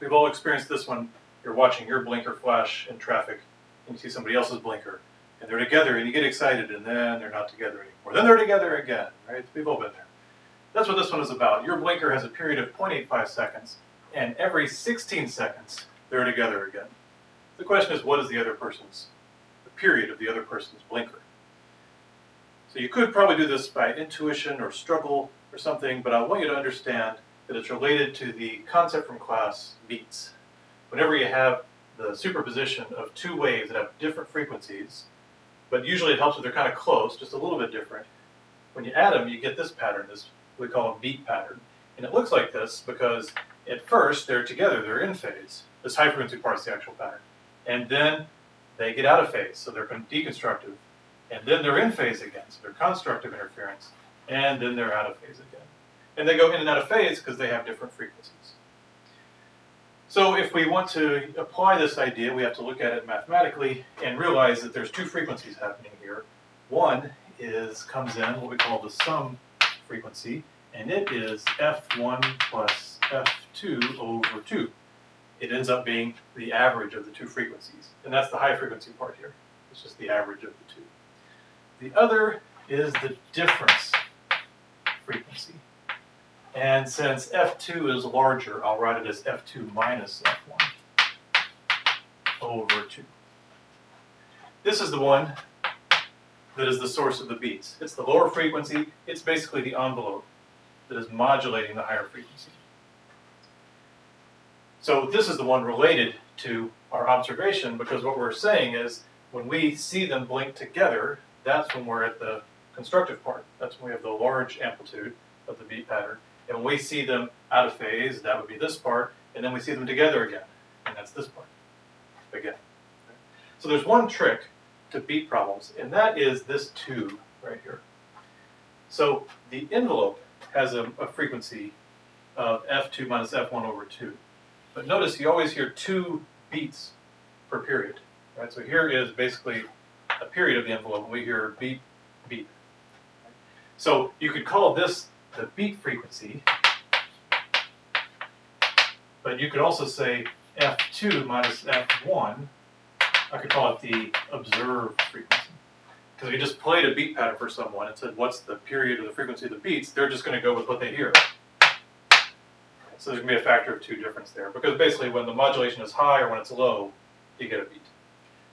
We've all experienced this when you're watching your blinker flash in traffic and you see somebody else's blinker and they're together and you get excited and then they're not together anymore. Then they're together again, right? We've all been there. That's what this one is about. Your blinker has a period of 0.85 seconds and every 16 seconds they're together again. The question is, what is the period of the other person's blinker? So you could probably do this by intuition or struggle or something, but I want you to understand that it's related to the concept from class, beats. Whenever you have the superposition of two waves that have different frequencies, but usually it helps if they're kind of close, just a little bit different. When you add them, you get this pattern, this we call a beat pattern. And it looks like this because at first they're together, they're in phase. This high frequency part is the actual pattern. And then they get out of phase, so they're deconstructive. And then they're in phase again, so they're constructive interference. And then they're out of phase again. And they go in and out of phase because they have different frequencies. So if we want to apply this idea, we have to look at it mathematically and realize that there's two frequencies happening here. One comes in what we call the sum frequency, and it is F1 plus F2 over 2. It ends up being the average of the two frequencies, and that's the high frequency part here. It's just the average of the two. The other is the difference frequency. And since F2 is larger, I'll write it as F2 minus F1 over 2. This is the one that is the source of the beats. It's the lower frequency. It's basically the envelope that is modulating the higher frequency. So this is the one related to our observation, because what we're saying is when we see them blink together, that's when we're at the constructive part. That's when we have the large amplitude of the beat pattern. And when we see them out of phase, that would be this part, and then we see them together again, and that's this part again. So there's one trick to beat problems, and that is this tube right here. So the envelope has a frequency of F2 minus F1 over 2. But notice you always hear 2 beats per period. Right? So here is basically a period of the envelope, and we hear beep, beep. So you could call this the beat frequency, but you could also say F2 minus F1. I could call it the observed frequency. Because if you just played a beat pattern for someone and said, what's the period or the frequency of the beats, they're just going to go with what they hear. So there's going to be a factor of 2 difference there. Because basically when the modulation is high or when it's low, you get a beat.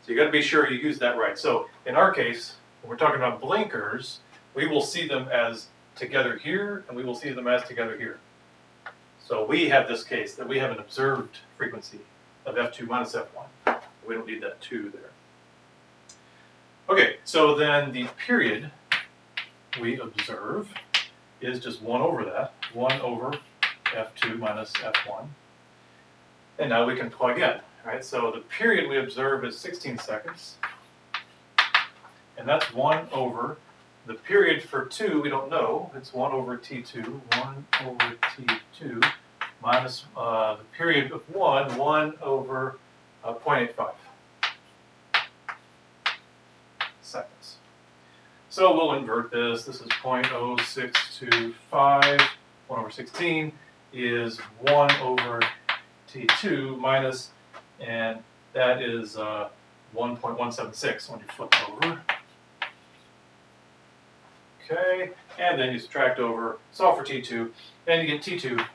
So you got to be sure you use that right. So in our case, when we're talking about blinkers, we will see them as together here, and we will see them as together here. So we have this case that we have an observed frequency of F2 minus F1. We don't need that 2 there. Okay, so then the period we observe is just 1 over that, 1 over F2 minus F1. And now we can plug in, right? So the period we observe is 16 seconds, and that's 1 over the period for 2, we don't know. It's 1 over T2, 1 over T2, minus the period of 1 over 0.85 seconds. So we'll invert this. This is 0.0625. 1 over 16 is 1 over T2 minus, and that is 1.176 when you flip it over. Okay, and then you subtract over, solve for T2, and you get T2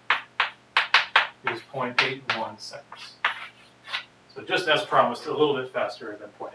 is 0.81 seconds. So just as promised, a little bit faster than 0.85.